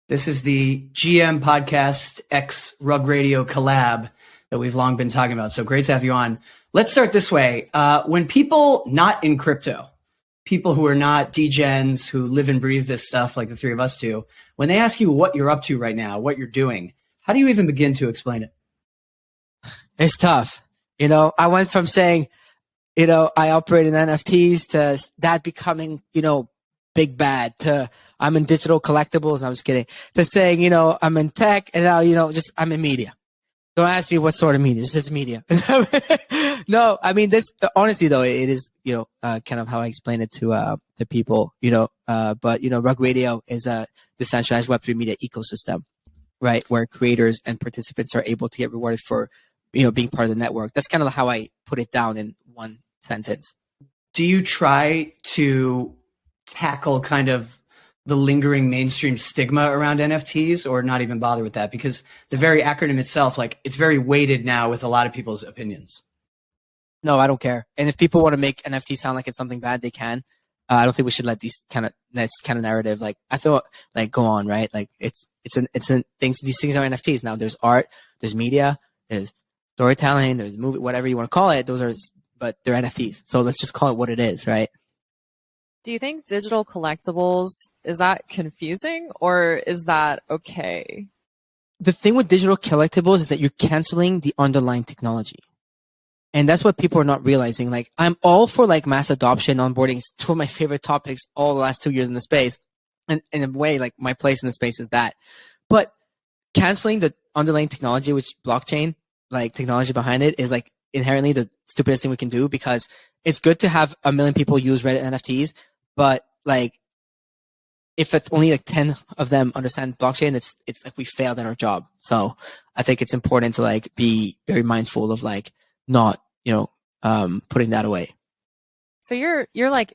This is the GM Podcast X Rug Radio collab that we've long been talking about. So great to have you on. Let's start this way. When people not in crypto, people who are not degens, who live and breathe this stuff like the three of us do, when they ask you what you're up to right now, what you're doing, how do you even begin to explain it? It's tough. I went from saying, I operate in NFTs to that becoming, big bad, to I'm in digital collectibles. I'm just kidding. To saying, I'm in tech, and now, I'm in media. Don't ask me what sort of media. This is media. No, I mean, honestly though, it is, kind of how I explain it to people, but Rug Radio is a decentralized Web3 media ecosystem, right? Where creators and participants are able to get rewarded for, being part of the network. That's kind of how I put it down in one sentence. Do you try to tackle kind of the lingering mainstream stigma around NFTs, or not even bother with that? Because the very acronym itself, it's very weighted now with a lot of people's opinions. No, I don't care. And if people want to make NFT sound like it's something bad, they can. I don't think we should let this kind of narrative, I thought, go on, right? It's things. These things are NFTs. Now there's art, there's media, there's storytelling, there's movie, whatever you want to call it. But they're NFTs. So let's just call it what it is, right? Do you think digital collectibles, is that confusing or is that okay? The thing with digital collectibles is that you're canceling the underlying technology. And that's what people are not realizing. I'm all for mass adoption, onboarding. It's two of my favorite topics all the last 2 years in the space. And in a way, my place in the space is that. But canceling the underlying technology, which blockchain, technology behind it, is inherently the stupidest thing we can do, because it's good to have 1 million people use Reddit NFTs. But if it's only 10 of them understand blockchain, it's we failed at our job. So I think it's important to be very mindful of not, putting that away. So you're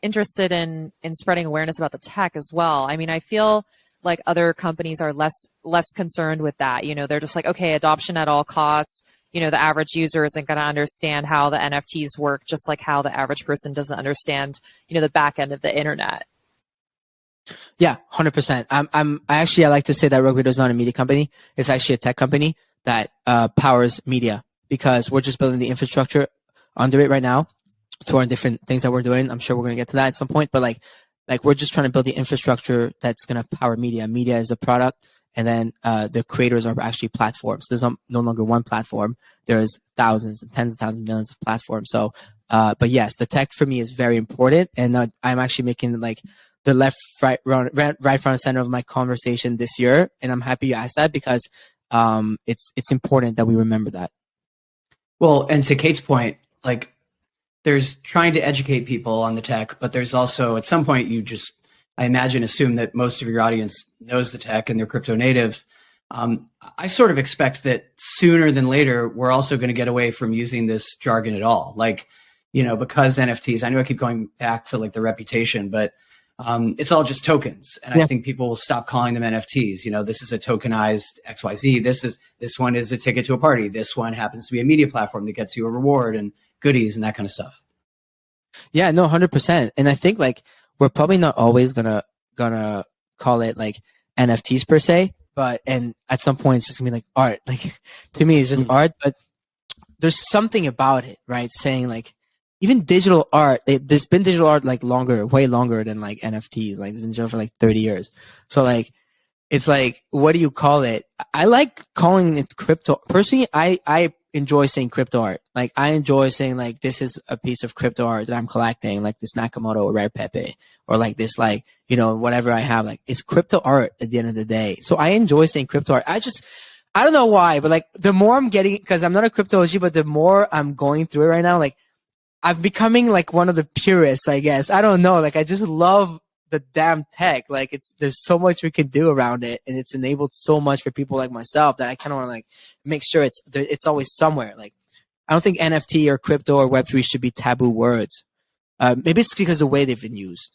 interested in spreading awareness about the tech as well. I mean, I feel like other companies are less concerned with that. They're just okay, adoption at all costs. The average user isn't going to understand how the NFTs work, just like how the average person doesn't understand, the back end of the internet. Yeah, 100%. I like to say that Rug Radio is not a media company. It's actually a tech company that powers media, because we're just building the infrastructure under it right now through our different things that we're doing. I'm sure we're going to get to that at some point, but we're just trying to build the infrastructure that's going to power media. Media is a product. And then the creators are actually platforms. There's no longer one platform. There's thousands and tens of thousands, millions of platforms. So, but yes, the tech for me is very important. And I'm actually making the left, right front and center of my conversation this year. And I'm happy you asked that, because it's important that we remember that. Well, and to Kate's point, there's trying to educate people on the tech, but there's also at some point I imagine, assume that most of your audience knows the tech and they're crypto native. I sort of expect that sooner than later, we're also going to get away from using this jargon at all. Because NFTs, I know I keep going back to the reputation, but it's all just tokens. And I think people will stop calling them NFTs. This is a tokenized XYZ. This one is a ticket to a party. This one happens to be a media platform that gets you a reward and goodies and that kind of stuff. Yeah, no, 100%. And I think we're probably not always gonna call it NFTs per se, and at some point it's just gonna be art. To me, it's just art, but there's something about it, right? Saying even digital art. There's been digital art longer, way longer than NFTs. It's been digital for 30 years. So it's what do you call it? I like calling it crypto. Personally, I enjoy saying crypto art. I enjoy saying this is a piece of crypto art that I'm collecting, this Nakamoto or Rare Pepe, or this whatever I have. It's crypto art at the end of the day. So I enjoy saying crypto art. I don't know why, but the more I'm getting, because I'm not a crypto OG, but the more I'm going through it right now, I'm becoming one of the purists, I guess. I don't know. I just love the damn tech. There's so much we can do around it, and it's enabled so much for people like myself that I kind of want to make sure it's always somewhere. I don't think NFT or crypto or Web3 should be taboo words. Maybe it's because of the way they've been used,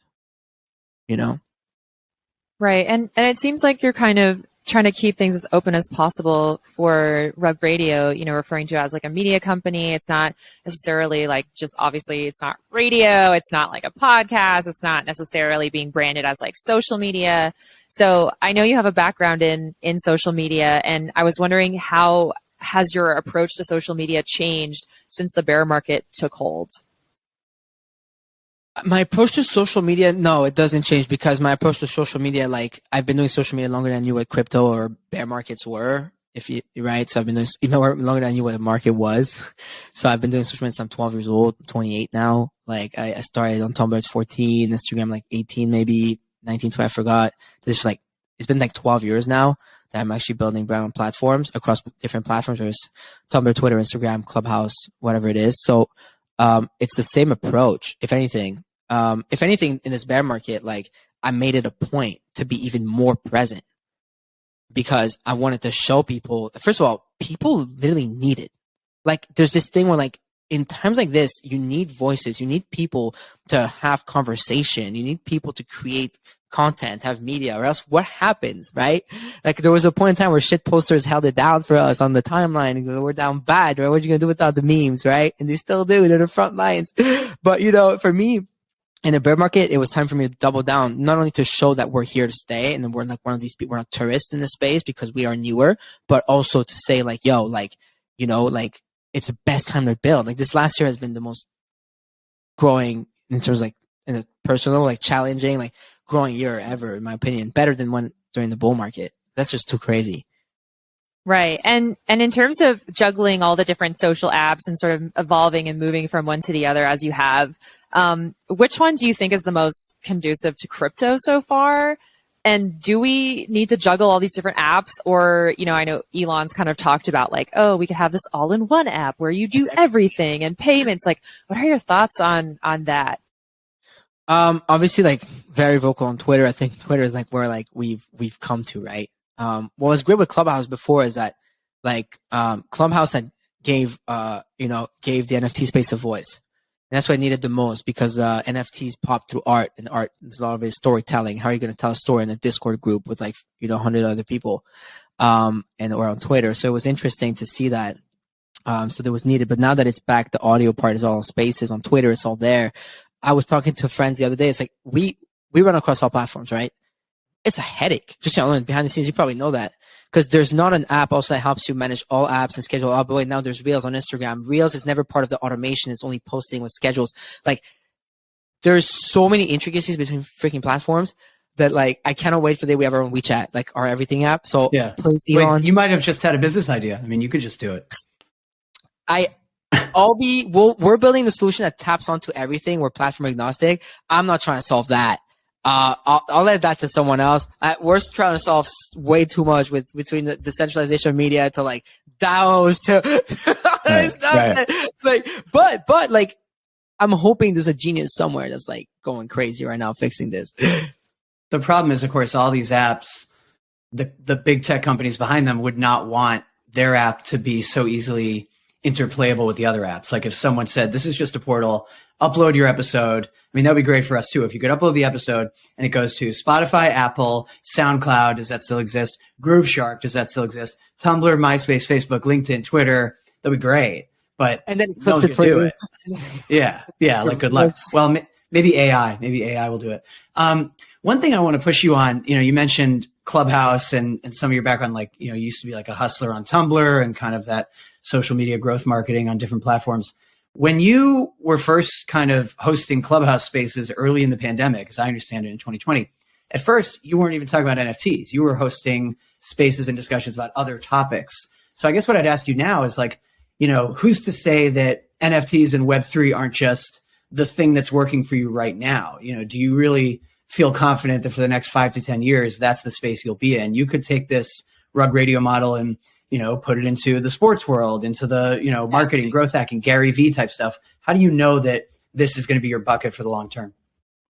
Right. And it seems like you're kind of trying to keep things as open as possible for Rug Radio, referring to it as like a media company. It's not necessarily like just obviously it's not radio. It's not like a podcast. It's not necessarily being branded as like social media. So I know you have a background in social media, and I was wondering, how has your approach to social media changed since the bear market took hold? My approach to social media, no, it doesn't change, because my approach to social media, like, I've been doing social media longer than I knew what crypto or bear markets were. Right? So I've been doing, longer than I knew what a market was. So I've been doing social media since I'm 12 years old, 28 now. Like, I started on Tumblr at 14, Instagram like 18, maybe 19, 20, I forgot. This is like, it's been like 12 years now that I'm actually building brand on platforms across different platforms. There's Tumblr, Twitter, Instagram, Clubhouse, whatever it is. So, it's the same approach. If anything, in this bear market, like, I made it a point to be even more present, because I wanted to show people, first of all, people literally need it. Like, there's this thing where, like, in times like this, you need voices, you need people to have conversation, you need people to create content, have media, or else what happens, right? Like, there was a point in time where shit posters held it down for us on the timeline. We're down bad, right? What are you gonna do without the memes, right? And they still do. They're the front lines. But, for me, in the bear market, it was time for me to double down, not only to show that we're here to stay and then we're like one of these people, we're not tourists in this space because we are newer, but also to say like, yo, like, like, it's the best time to build. Like, this last year has been the most growing in terms of, like, in a personal, like, challenging, like, growing year ever, in my opinion. Better than when during the bull market. That's just too crazy. Right. And in terms of juggling all the different social apps and sort of evolving and moving from one to the other as you have, which one do you think is the most conducive to crypto so far? And do we need to juggle all these different apps? Or, I know Elon's kind of talked about like, oh, we could have this all in one app where you do everything and payments. Like, what are your thoughts on that? Obviously, like, very vocal on Twitter. I think Twitter is like where like we've come to, right? What was great with Clubhouse before is that, like, Clubhouse had gave the NFT space a voice. And that's what I needed the most, because NFTs pop through art, and art is a lot of it is storytelling. How are you going to tell a story in a Discord group with like 100 other people, or on Twitter? So it was interesting to see that. So there was needed, but now that it's back, the audio part is all in Spaces on Twitter. It's all there. I was talking to friends the other day. It's like we run across all platforms, right? It's a headache. Just behind the scenes, you probably know that, because there's not an app also that helps you manage all apps and schedule all. But wait, now there's Reels on Instagram. Reels is never part of the automation. It's only posting with schedules. Like, there's so many intricacies between freaking platforms that, like, I cannot wait for the day we have our own WeChat, like our everything app. So yeah, please, Elon. Wait, you might have just had a business idea. I mean, you could just do it. We're building the solution that taps onto everything. We're platform agnostic. I'm not trying to solve that. I'll let that to someone else. We're trying to solve way too much between the decentralization of media to like DAOs to stuff. Like, but like, I'm hoping there's a genius somewhere that's like going crazy right now fixing this. The problem is, of course, all these apps, the big tech companies behind them would not want their app to be so easily interplayable with the other apps. Like, if someone said, this is just a portal, upload your episode. I mean, that'd be great for us too. If you could upload the episode and it goes to Spotify, Apple, SoundCloud, does that still exist? Groove Shark, does that still exist? Tumblr, MySpace, Facebook, LinkedIn, Twitter, that'd be great. But and then no one could do it. Yeah. Like, good luck. Well, maybe AI will do it. One thing I want to push you on, you mentioned Clubhouse and some of your background, like, you used to be like a hustler on Tumblr and kind of that social media growth marketing on different platforms. When you were first kind of hosting Clubhouse spaces early in the pandemic, as I understand it, in 2020, at first you weren't even talking about NFTs. You were hosting spaces and discussions about other topics. So I guess what I'd ask you now is like, who's to say that NFTs and Web3 aren't just the thing that's working for you right now? Do you really feel confident that for the next 5 to 10 years, that's the space you'll be in? You could take this Rug Radio model and put it into the sports world, into the, marketing, growth hacking, Gary V type stuff. How do you know that this is going to be your bucket for the long term?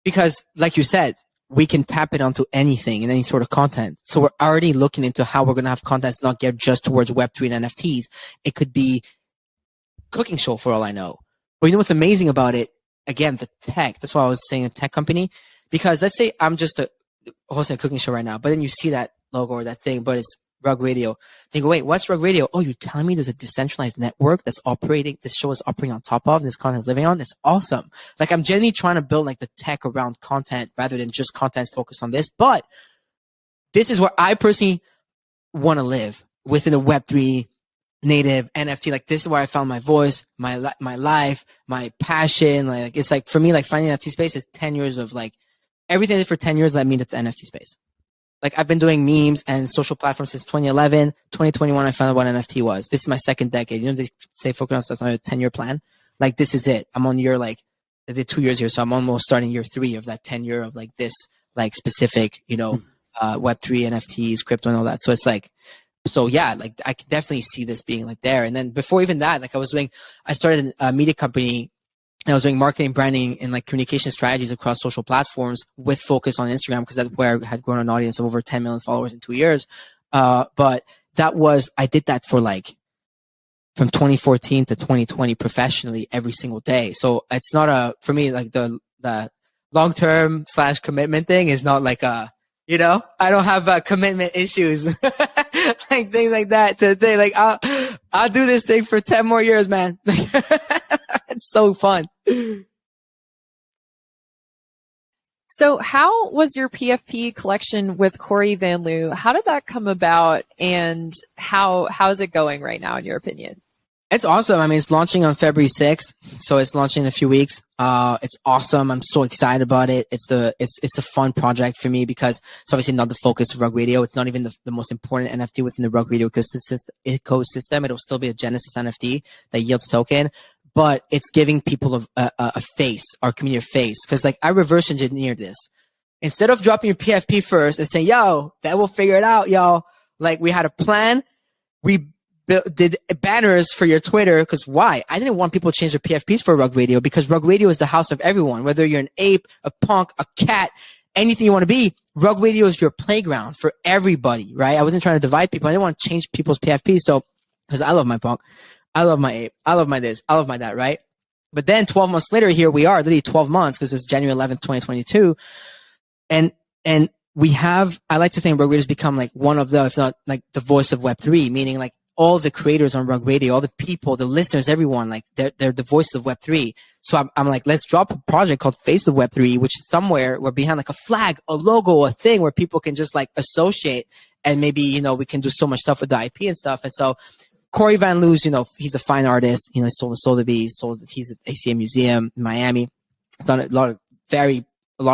Because like you said, we can tap it onto anything and any sort of content. So we're already looking into how we're going to have content not geared just towards Web3 and NFTs. It could be cooking show for all I know. But what's amazing about it? Again, the tech. That's why I was saying a tech company. Because let's say I'm just hosting a cooking show right now, but then you see that logo or that thing, but it's Rug Radio. They go, wait, what's Rug Radio? Oh, you're telling me there's a decentralized network that's operating, this show is operating on top of, this content is living on? That's awesome. Like, I'm genuinely trying to build like the tech around content rather than just content focused on this. But this is where I personally want to live, within a Web3 native NFT. Like, this is where I found my voice, my life, my passion. Like, it's like, for me, like, finding NFT space is 10 years of like, everything I did for 10 years led me to the NFT space. Like, I've been doing memes and social platforms since 2011. 2021, I found out what NFT was. This is my second decade. You know, they say focus on a 10-year plan. Like, this is it. I'm on year, like, I did 2 years here, so I'm almost starting year 3 of that 10-year of like this, like, specific, you know, Web3, NFTs, crypto, and all that. So it's like, so yeah, like, I can definitely see this being like there. And then before even that, like, I started a media company. I was doing marketing, branding, and like communication strategies across social platforms with focus on Instagram, because that's where I had grown an audience of over 10 million followers in 2 years. But I did that for like from 2014 to 2020 professionally every single day. So it's not for me, like the long-term / commitment thing is not like you know, I don't have commitment issues, like things like that to think like, I'll do this thing for 10 more years, man. It's so fun. So how was your PFP collection with Corey Van Loo? How did that come about, and how is it going right now, in your opinion? It's awesome. I mean, it's launching on February 6th, so it's launching in a few weeks. It's awesome. I'm so excited about it. It's a fun project for me because it's obviously not the focus of Rug Radio. It's not even the most important NFT within the Rug Radio ecosystem. It'll still be a Genesis NFT that yields token, but it's giving people a face, our community a face. Because like, I reverse engineered this. Instead of dropping your PFP first and saying, yo, that will figure it out, yo. Like, we had a plan. We did banners for your Twitter, because why? I didn't want people to change their PFPs for Rug Radio, because Rug Radio is the house of everyone. Whether you're an ape, a punk, a cat, anything you want to be, Rug Radio is your playground for everybody, right? I wasn't trying to divide people. I didn't want to change people's PFPs. So, because I love my punk, I love my ape, I love my this, I love my that, right? But then 12 months later, here we are, literally 12 months, because it was January 11th, 2022. And I like to think Rug Radio has become like one of the, if not like the voice of Web3, meaning like, all the creators on Rug Radio, all the people, the listeners, everyone, like they're the voice of Web3. So I'm like, let's drop a project called Face of Web3, which is somewhere we're behind like a flag, a logo, a thing where people can just like associate, and maybe, you know, we can do so much stuff with the IP and stuff. And so Corey Van Loo's, you know, he's a fine artist. You know, he sold the Sotheby's, he's at ACM Museum in Miami. He's done a lot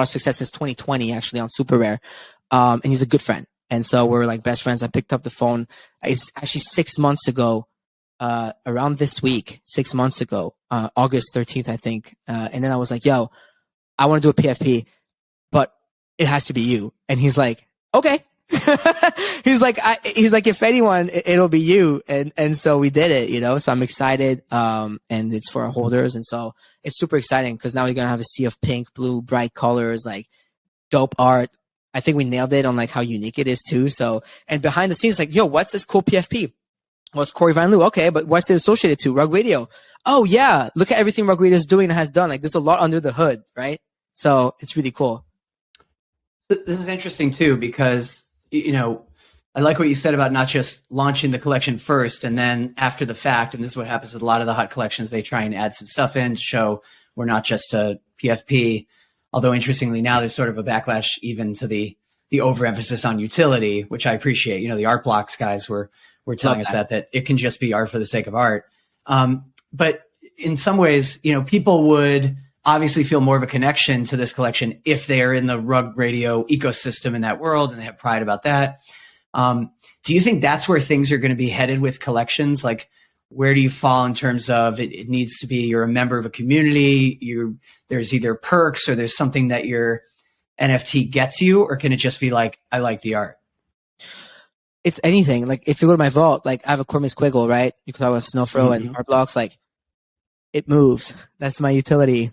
of success since 2020, actually, on Super Rare. And he's a good friend. And so we're like best friends. I picked up the phone. It's actually 6 months ago, around this week, 6 months ago, August 13th, I think. And then I was like, yo, I want to do a PFP, but it has to be you. And he's like, okay. he's like, if anyone, it'll be you. And so we did it, you know, so I'm excited. And it's for our holders. And so it's super exciting, because now we're going to have a sea of pink, blue, bright colors, like dope art. I think we nailed it on like how unique it is too. So, and behind the scenes, like, yo, what's this cool PFP? Well, it's Corey Van Loo. Okay, but what's it associated to? Rug Radio. Oh yeah, look at everything Rug Radio is doing and has done. Like, there's a lot under the hood, right? So it's really cool. This is interesting too, because, you know, I like what you said about not just launching the collection first and then after the fact. And this is what happens with a lot of the hot collections. They try and add some stuff in to show we're not just a PFP. Although interestingly, now there's sort of a backlash even to the overemphasis on utility, which I appreciate. You know, the art blocks guys were telling us that it can just be art for the sake of art. But in some ways, you know, people would obviously feel more of a connection to this collection if they are in the Rug Radio ecosystem in that world and they have pride about that. Do you think that's where things are going to be headed with collections? Like, where do you fall in terms of it needs to be you're a member of a community, there's either perks or there's something that your NFT gets you, or can it just be like, I like the art? It's anything. Like, if you go to my vault, like, I have a Cormier Squiggle, right? You can talk about Snowfro and art blocks. Like, it moves. That's my utility.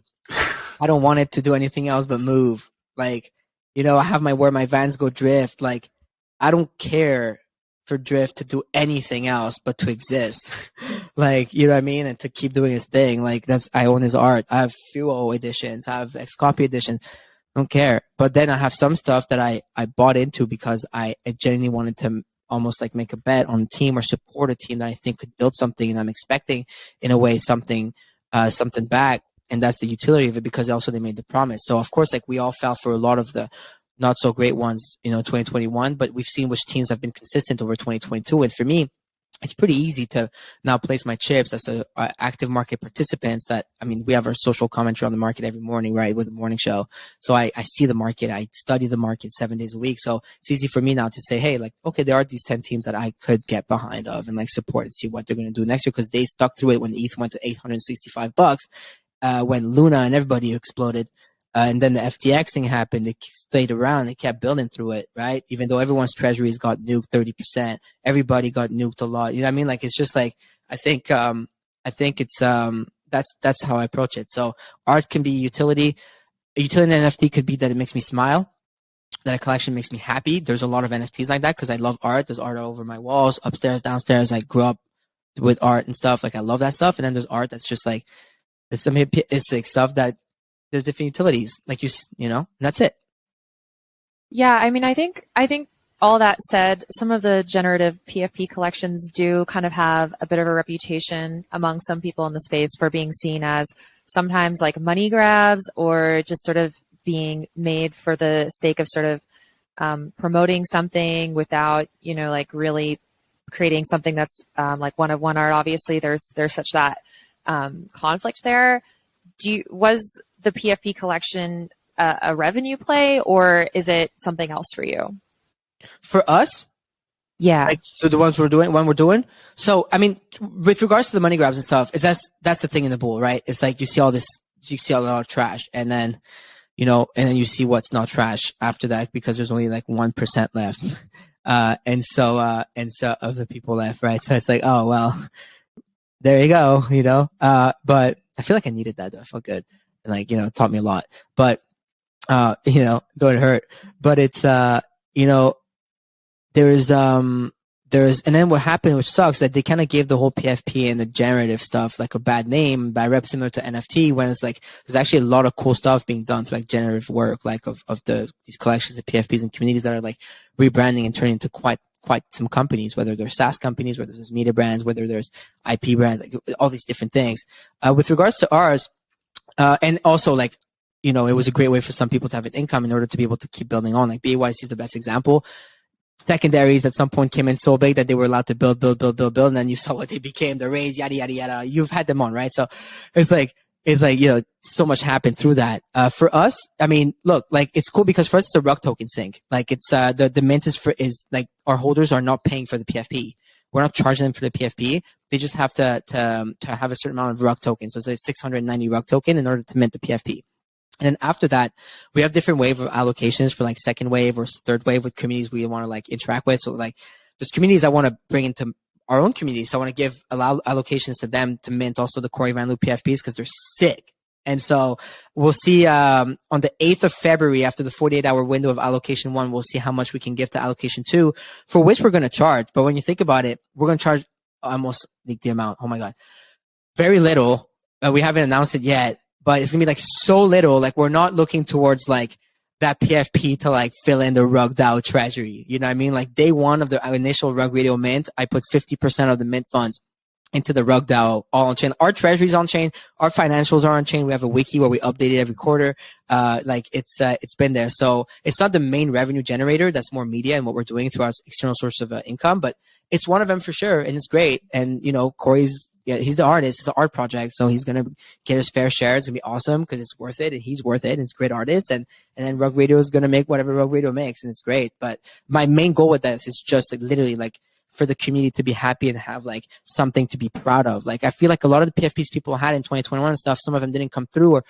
I don't want it to do anything else but move. Like, you know, I have where my Vans go drift. Like, I don't care for Drift to do anything else but to exist. Like, you know what I mean? And to keep doing his thing. Like, I own his art. I have Fuo editions. I have Xcopy editions. Don't care. But then I have some stuff that I bought into because I genuinely wanted to almost like make a bet on a team or support a team that I think could build something, and I'm expecting in a way something back. And that's the utility of it, because also they made the promise. So of course, like we all fell for a lot of the not so great ones, 2021, but we've seen which teams have been consistent over 2022. And for me, it's pretty easy to now place my chips as a active market participants that, I mean, we have our social commentary on the market every morning, right? With the morning show. So I see the market, I study the market 7 days a week. So it's easy for me now to say, hey, like, okay, there are these 10 teams that I could get behind of and like support and see what they're going to do next year. Cause they stuck through it when ETH went to $865, when Luna and everybody exploded. And then the FTX thing happened. They stayed around. They kept building through it, right? Even though everyone's treasuries got nuked 30%, everybody got nuked a lot. You know what I mean? Like, it's just like, I think it's, that's how I approach it. So art can be utility. A utility in NFT could be that it makes me smile, that a collection makes me happy. There's a lot of NFTs like that because I love art. There's art all over my walls, upstairs, downstairs. I grew up with art and stuff. Like, I love that stuff. And then there's art that's just like, there's some hipistic stuff that there's different utilities, like and that's it. Yeah, I mean, I think all that said, some of the generative PFP collections do kind of have a bit of a reputation among some people in the space for being seen as sometimes like money grabs, or just sort of being made for the sake of sort of promoting something without, like really creating something that's like one-of-one art. Obviously, there's such that conflict there. Was the PFP collection a revenue play, or is it something else for you? For us? Yeah. Like, so the ones we're doing. So, I mean, with regards to the money grabs and stuff, that's the thing in the bull, right? It's like you see a lot of trash, and then, and then you see what's not trash after that, because there's only like 1% left. And so of the people left, right? So it's like, oh, well, there you go, but I feel like I needed that though. I felt good. And like, it taught me a lot, but, though it hurt, but it's, and then what happened, which sucks, that they kind of gave the whole PFP and the generative stuff like a bad name, bad rep, similar to NFT, when it's like, there's actually a lot of cool stuff being done to like generative work, like of these collections of PFPs and communities that are like rebranding and turning into quite some companies, whether they're SaaS companies, whether there's media brands, whether there's IP brands, like all these different things. With regards to ours, and also like, it was a great way for some people to have an income in order to be able to keep building on. Like BYC is the best example. Secondaries at some point came in so big that they were allowed to build, and then you saw what they became, the raise, yada, yada, yada. You've had them on, right? So it's like, so much happened through that. For us, I mean, look, like, it's cool because for us, it's a rug token sync. Like, it's, the mint is like, our holders are not paying for the PFP. We're not charging them for the PFP. They just have to have a certain amount of rug tokens. So it's like 690 rug token in order to mint the PFP. And then after that, we have different wave of allocations for like second wave or third wave with communities we want to like interact with. So like, there's communities I want to bring into our own community. So I want to allow allocations to them to mint also the Corey Van Loo PFPs because they're sick. And so we'll see on the 8th of February, after the 48-hour window of allocation 1, we'll see how much we can give to allocation 2, for which we're going to charge. But when you think about it, we're going to charge almost like the amount. Oh my God. Very little. We haven't announced it yet, but it's going to be like so little. Like, we're not looking towards like that PFP to like fill in the Rug DAO treasury. You know what I mean? Like, day one of the initial Rug Radio mint, I put 50% of the mint funds into the Rug DAO, all on chain. Our treasury's on chain. Our financials are on chain. We have a wiki where we update it every quarter. Like, it's been there. So it's not the main revenue generator. That's more media and what we're doing through our external source of income, but it's one of them for sure. And it's great. And, Corey's, he's the artist. It's an art project. So he's going to get his fair share. It's going to be awesome because it's worth it and he's worth it. And it's a great artist. And then Rug Radio is going to make whatever Rug Radio makes. And it's great. But my main goal with this is just like literally like for the community to be happy and have like something to be proud of. Like, I feel like a lot of the PFPs people had in 2021 and stuff, some of them didn't come through, or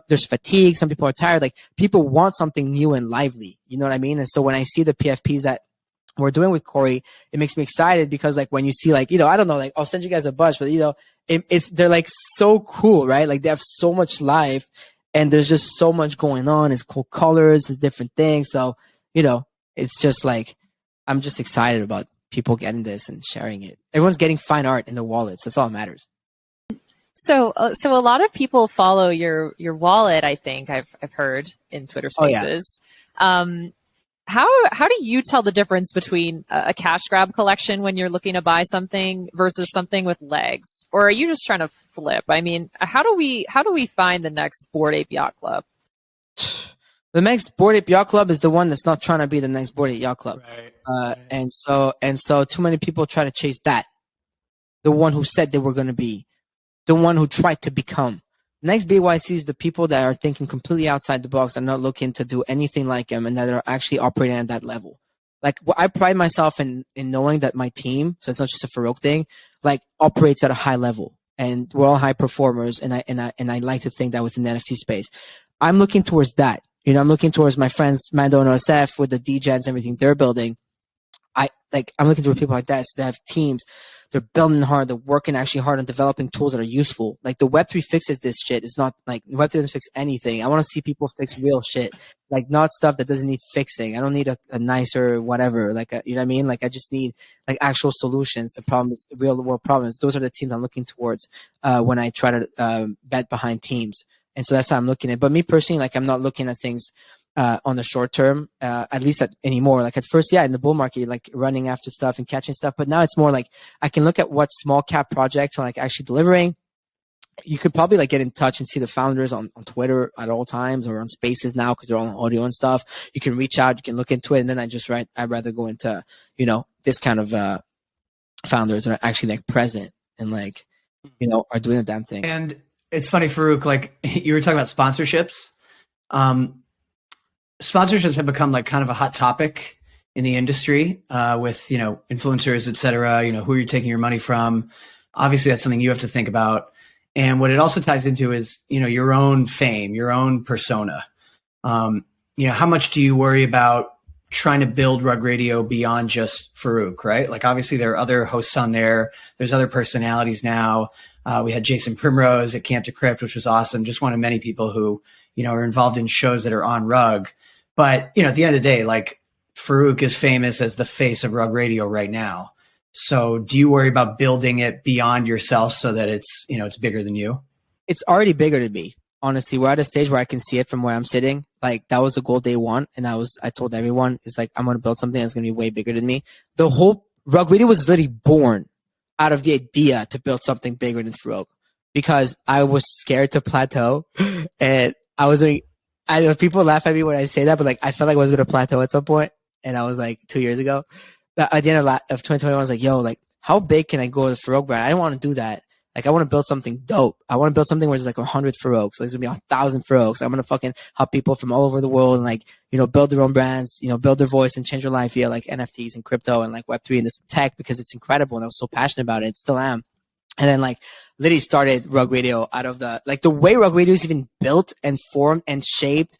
there's fatigue. Some people are tired. Like, people want something new and lively. You know what I mean? And so when I see the PFPs that we're doing with Corey, it makes me excited because like when you see like, I don't know, like I'll send you guys a bunch, but they're like so cool, right? Like, they have so much life and there's just so much going on. It's cool colors, it's different things. So, it's just like, I'm just excited about people getting this and sharing it. Everyone's getting fine art in their wallets. That's all that matters. So a lot of people follow your wallet. I think I've heard in Twitter Spaces. How do you tell the difference between a cash grab collection when you're looking to buy something versus something with legs, or are you just trying to flip? I mean, how do we find the next Bored Ape Yacht Club? The next Bored Ape Yacht Club is the one that's not trying to be the next Bored Ape Yacht Club. Right. And so too many people try to chase that. The one who said they were going to be, the one who tried to become. Next BYC is the people that are thinking completely outside the box and not looking to do anything like them, and that are actually operating at that level. Like, I pride myself in knowing that my team, so it's not just a Farokh thing, like operates at a high level, and we're all high performers. And I like to think that within the NFT space, I'm looking towards that. You know, I'm looking towards my friends Mando and OSF with the DGens, everything they're building. I'm looking towards people like that. So they have teams. They're building hard. They're working actually hard on developing tools that are useful. Like the Web3 fixes this shit. It's not like Web3 doesn't fix anything. I want to see people fix real shit, like not stuff that doesn't need fixing. I don't need a nicer whatever. Like, you know what I mean? Like I just need like actual solutions. The problems, real world problems. Those are the teams I'm looking towards when I try to bet behind teams. And so that's how I'm looking at it. But me personally, like I'm not looking at things on the short term, at least anymore. Like at first, yeah, in the bull market, like running after stuff and catching stuff. But now it's more like I can look at what small cap projects are like actually delivering. You could probably like get in touch and see the founders on Twitter at all times, or on Spaces now because they're all on audio and stuff. You can reach out, you can look into it. And then I'd rather go into, you know, this kind of founders that are actually like present and like, you know, are doing the damn thing. And it's funny, Farokh, like you were talking about sponsorships. Sponsorships have become like kind of a hot topic in the industry with, you know, influencers, et cetera, you know, who you're taking your money from. Obviously, that's something you have to think about. And what it also ties into is, you know, your own fame, your own persona. You know, how much do you worry about trying to build Rug Radio beyond just Farokh, right? Like, obviously, there are other hosts on there. There's other personalities now. We had Jason Primrose at Camp to Crypt, which was awesome. Just one of many people who, you know, are involved in shows that are on Rug. But, you know, at the end of the day, like Farokh is famous as the face of Rug Radio right now. So do you worry about building it beyond yourself so that it's, you know, it's bigger than you? It's already bigger than me. Honestly, we're at a stage where I can see it from where I'm sitting. Like that was the goal day one. And I told everyone, it's like, I'm going to build something that's going to be way bigger than me. The whole Rug Radio was literally born out of the idea to build something bigger than Farokh, because I was scared to plateau. And I know people laugh at me when I say that, but like I felt like I was going to plateau at some point. And I was like 2 years ago. At the end of 2021, I was like, yo, like how big can I go with the Farokh brand? I don't want to do that. Like I want to build something dope. I want to build something where there's like 100 Farokhs. Like there's going to be 1,000 Farokhs. I'm going to fucking help people from all over the world and like, you know, build their own brands, you know, build their voice and change their life via like NFTs and crypto and like Web3 and this tech, because it's incredible. And I was so passionate about it. Still am. And then like literally started Rug Radio out of the way Rug Radio is even built and formed and shaped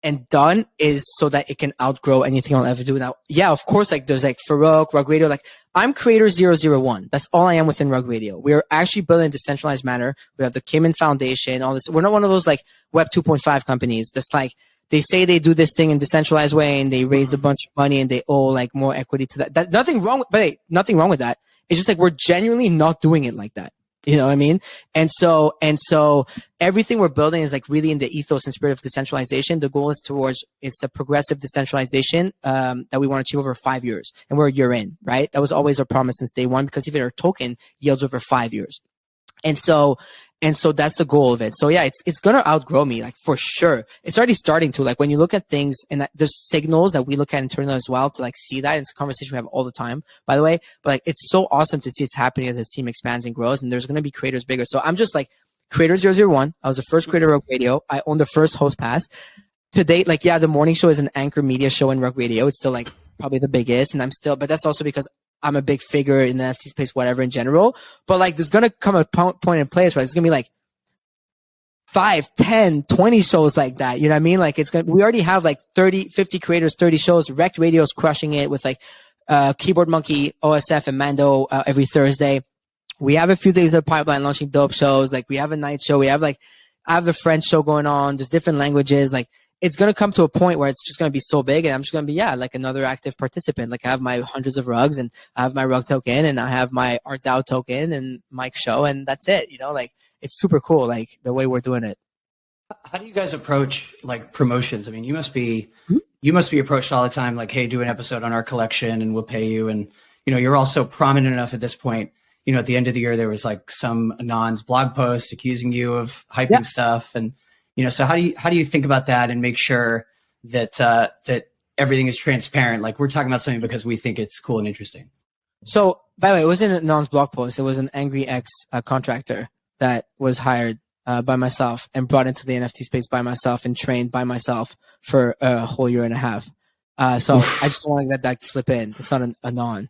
and done is so that it can outgrow anything I'll ever do. Now, yeah, of course, like there's like Farokh, Rug Radio, like I'm creator 001. That's all I am within Rug Radio. We're actually building a decentralized manner. We have the Cayman Foundation, all this. We're not one of those like Web 2.5 companies that's like, they say they do this thing in decentralized way and they raise a bunch of money and they owe like more equity to that. Nothing wrong with that. It's just like, we're genuinely not doing it like that. You know what I mean? And so everything we're building is like really in the ethos and spirit of decentralization. The goal is towards, it's a progressive decentralization that we want to achieve over 5 years. And we're a year in, right? That was always our promise since day one, because even our token yields over 5 years. And so that's the goal of it. So yeah, it's going to outgrow me, like for sure. It's already starting to, like when you look at things, and there's signals that we look at internally as well to like see that. It's a conversation we have all the time, by the way, but like, it's so awesome to see it's happening as this team expands and grows, and there's going to be creators bigger. So I'm just like creator 001. I was the first creator of Rug Radio. I own the first host pass to date. Like, yeah, the morning show is an anchor media show in Rug Radio. It's still like probably the biggest, and but that's also because I'm a big figure in the NFT space, whatever in general. But like, there's going to come a point in place where it's going to be like 5, 10, 20 shows like that. You know what I mean? Like we already have like 30, 50 creators, 30 shows. Rect Radio's crushing it with like, Keyboard Monkey, OSF and Mando, every Thursday. We have a few things in the pipeline launching dope shows. Like we have a night show. I have the French show going on. There's different languages. Like it's going to come to a point where it's just going to be so big, and I'm just going to be, like another active participant. Like I have my hundreds of rugs, and I have my rug token, and I have my ArtDAO token and Mike Show, and that's it. Like it's super cool, like the way we're doing it. How do you guys approach like promotions? I mean, you must be approached all the time, like, hey, do an episode on our collection and we'll pay you. And, you're also prominent enough at this point. At the end of the year, there was like some Anon's blog post accusing you of hyping stuff. And, so how do you think about that and make sure that, that everything is transparent? Like we're talking about something because we think it's cool and interesting. So by the way, it wasn't Anon's blog post. It was an angry contractor that was hired by myself and brought into the NFT space by myself and trained by myself for a whole year and a half. So I just don't want to let that slip in. It's not a non.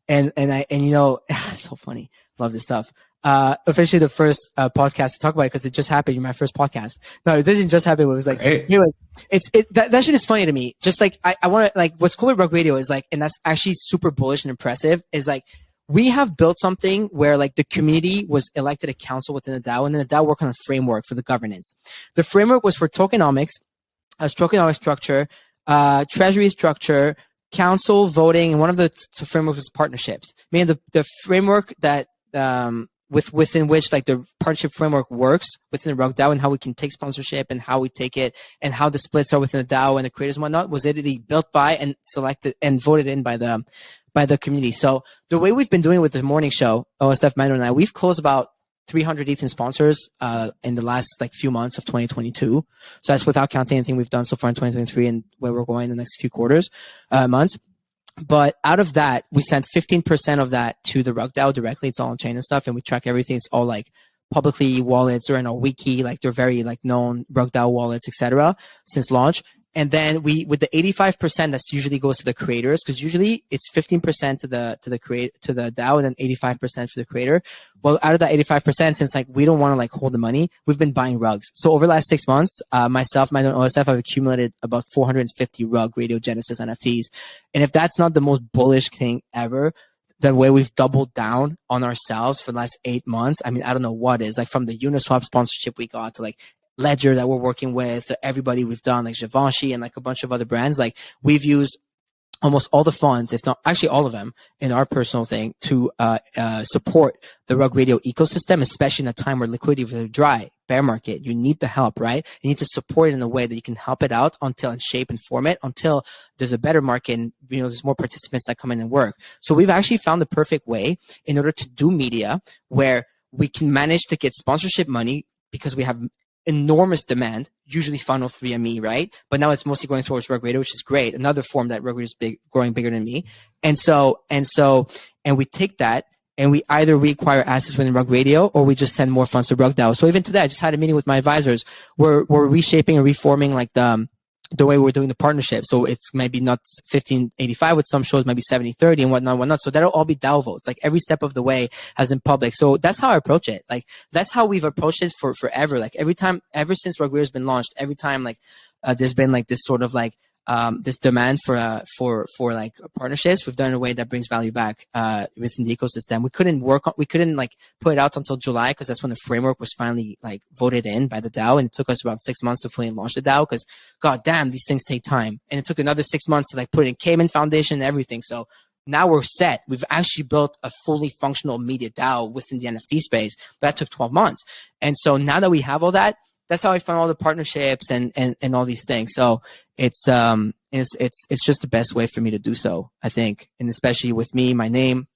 It's so funny. Love this stuff. Officially the first podcast to talk about it because it just happened. You're my first podcast. No, it didn't just happen. It was like, anyways, that shit is funny to me. Just like, I want to, like, what's cool with Rug Radio is like, and that's actually super bullish and impressive, is like, we have built something where like the community was elected a council within the DAO, and then the DAO worked on a framework for the governance. The framework was for tokenomics, tokenomic structure, treasury structure, council voting, and one of the frameworks was partnerships. Meaning the framework that within which like the partnership framework works within the Rug DAO, and how we can take sponsorship and how we take it and how the splits are within the DAO and the creators and whatnot, was literally built by and selected and voted in by the community. So the way we've been doing it with the morning show, OSF Mando and I, we've closed about 300 ETH in sponsors in the last like few months of 2022. So that's without counting anything we've done so far in 2023 and where we're going in the next few months. But out of that, we sent 15% of that to the Rug DAO directly. It's all on chain and stuff, and we track everything. It's all like publicly wallets or in our wiki, like they're very like known Rug DAO wallets, etc. since launch. And then with the 85% that usually goes to the creators, because usually it's 15% to the DAO and then 85% for the creator. Well, out of that 85%, since like we don't want to like hold the money, we've been buying rugs. So over the last 6 months, myself, my OSF, I've accumulated about 450 Rug Radio Genesis NFTs. And if that's not the most bullish thing ever, the way we've doubled down on ourselves for the last 8 months, I mean, I don't know what is. Like from the Uniswap sponsorship we got to like Ledger that we're working with, everybody we've done, like Givenchy and like a bunch of other brands, like we've used almost all the funds, if not actually all of them, in our personal thing to support the Rug Radio ecosystem, especially in a time where liquidity is dry, bear market. You need the help, right? You need to support it in a way that you can help it out until and shape and form it until there's a better market and there's more participants that come in and work. So we've actually found the perfect way in order to do media where we can manage to get sponsorship money because we have enormous demand, usually funneled via me, right? But now it's mostly going towards Rug Radio, which is great. Another form that Rug Radio is growing bigger than me. And we take that and we either reacquire assets within Rug Radio or we just send more funds to Rug DAO. So even today, I just had a meeting with my advisors. We're reshaping and reforming like the way we're doing the partnership. So it's maybe not 1585 with some shows, maybe 70-30 and whatnot. So that'll all be DAO votes. Like every step of the way has been public. So that's how I approach it. Like that's how we've approached it for forever. Like every time, ever since Rug has been launched, every time like there's been like this sort of like this demand for like partnerships, we've done it in a way that brings value back within the ecosystem. We couldn't like put it out until July because that's when the framework was finally like voted in by the DAO, and it took us about 6 months to fully launch the DAO because god damn, these things take time, and it took another 6 months to like put it in Cayman Foundation and everything. So now we're set. We've actually built a fully functional media DAO within the NFT space, but that took 12 months. And so now that we have all that, that's how I found all the partnerships and all these things. So it's just the best way for me to do so, I think. And especially with me, my name,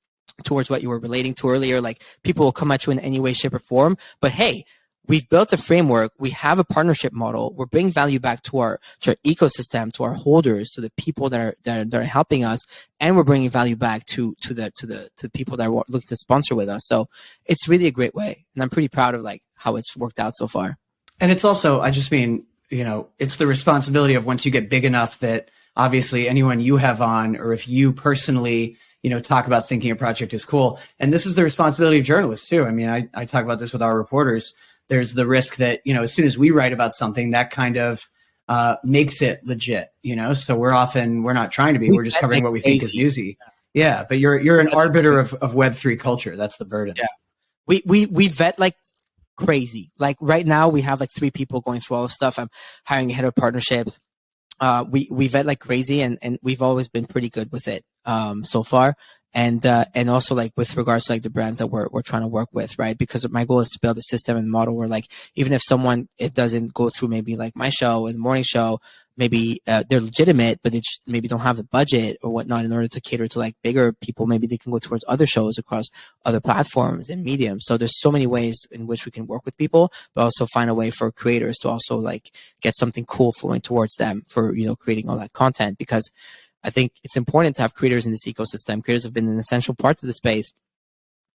towards what you were relating to earlier, like people will come at you in any way, shape or form. But hey, we've built a framework. We have a partnership model. We're bringing value back to our ecosystem, to our holders, to the people that are helping us. And we're bringing value back to the people that are looking to sponsor with us. So it's really a great way. And I'm pretty proud of like how it's worked out so far. And it's also, I just mean, it's the responsibility of once you get big enough that obviously anyone you have on, or if you personally, talk about thinking a project is cool. And this is the responsibility of journalists too. I mean, I talk about this with our reporters. There's the risk that, as soon as we write about something, that kind of makes it legit, So we're not trying to be, we're just covering what we think is newsy. Yeah. But you're an arbiter of Web3 culture. That's the burden. Yeah. We vet like crazy. Like right now we have like 3 people going through all the stuff. I'm hiring a head of partnerships. We vet like crazy, and we've always been pretty good with it, so far. And also like with regards to like the brands that we're trying to work with, right? Because my goal is to build a system and model where like, even if someone, it doesn't go through maybe like my show and the morning show, maybe, they're legitimate, but they just maybe don't have the budget or whatnot in order to cater to like bigger people. Maybe they can go towards other shows across other platforms and mediums. So there's so many ways in which we can work with people, but also find a way for creators to also like get something cool flowing towards them for, creating all that content. Because I think it's important to have creators in this ecosystem. Creators have been an essential part of the space,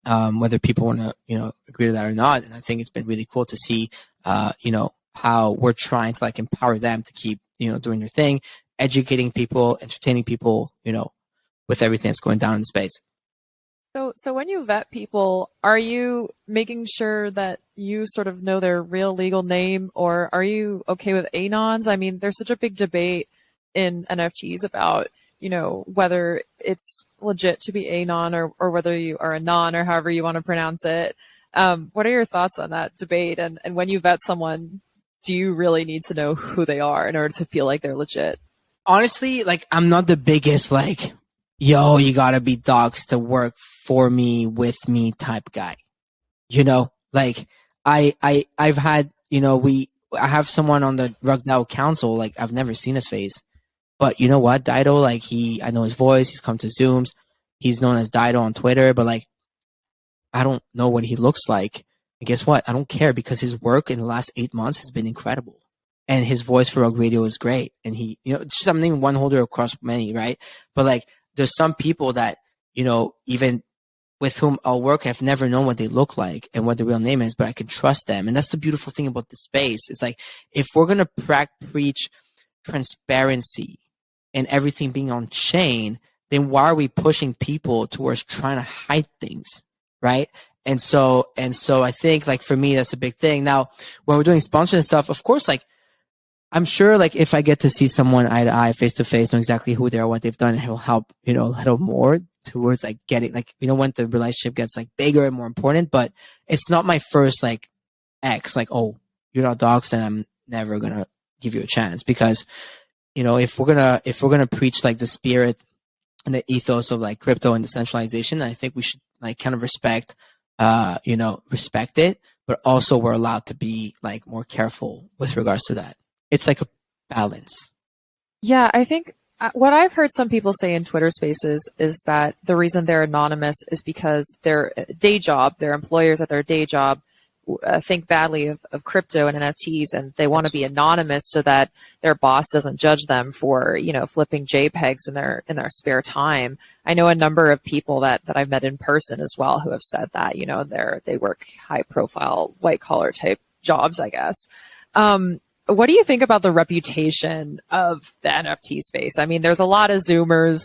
whether people want to, agree to that or not. And I think it's been really cool to see, how we're trying to like empower them to keep, doing their thing, educating people, entertaining people, with everything that's going down in the space. So when you vet people, are you making sure that you sort of know their real legal name, or are you okay with anons? I mean, there's such a big debate in NFTs about, whether it's legit to be anon or whether you are a non, or however you want to pronounce it. What are your thoughts on that debate? And when you vet someone, do you really need to know who they are in order to feel like they're legit? Honestly, like, I'm not the biggest, like, yo, you gotta be doxxed to work for me, with me type guy. Like I've had, I have someone on the RugDAO council, like I've never seen his face, but you know what, Dido, like I know his voice, he's come to Zooms, he's known as Dido on Twitter, but like, I don't know what he looks like. And guess what? I don't care, because his work in the last 8 months has been incredible. And his voice for Rug Radio is great. And he, it's just, I'm naming one holder across many, right? But like, there's some people that, even with whom I'll work, I've never known what they look like and what the real name is, but I can trust them. And that's the beautiful thing about the space. It's like, if we're going to preach transparency and everything being on chain, then why are we pushing people towards trying to hide things, right? And so I think, like, for me, that's a big thing. Now, when we're doing sponsoring stuff, of course, like, I'm sure, like, if I get to see someone eye to eye, face to face, know exactly who they are, what they've done, it will help, a little more towards, like, getting, like, when the relationship gets, like, bigger and more important. But it's not my first, like, X, like, oh, you're not doxxed, and I'm never gonna give you a chance. Because, if we're gonna preach, like, the spirit and the ethos of, like, crypto and decentralization, I think we should, like, kind of respect it, but also we're allowed to be, like, more careful with regards to that. It's like a balance. Yeah, I think what I've heard some people say in Twitter Spaces is that the reason they're anonymous is because their day job, their employers at their day job, think badly of crypto and NFTs, and they want to be anonymous so that their boss doesn't judge them for, flipping JPEGs in their spare time. I know a number of people that I've met in person as well who have said that, they work high profile, white collar type jobs, I guess. What do you think about the reputation of the NFT space? I mean, there's a lot of Zoomers,